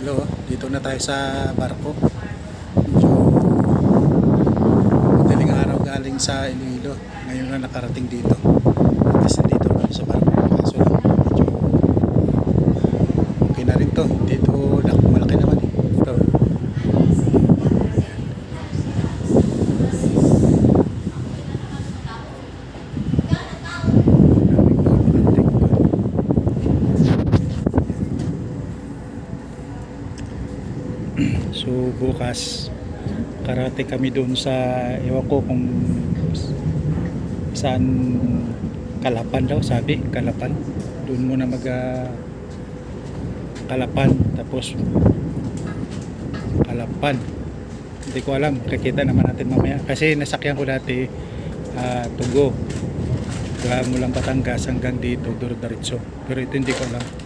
Iloilo. Dito na tayo sa barko. Medyo madaling araw galing sa Iloilo. Ngayon na nakarating dito. At least dito kami sa barko. Kaso lang medyo okay na rin to. Dito malaki naman eh. Ito. So bukas karate kami doon sa ewan ko kung saan, Kalapan daw sabi, Kalapan. Doon muna mag Kalapan, tapos Kalapan, hindi ko alam, kakita naman natin mamaya kasi nasakyan ko dati Tugo, mulang Batangas hanggang dito, diretso, pero ito hindi ko alam.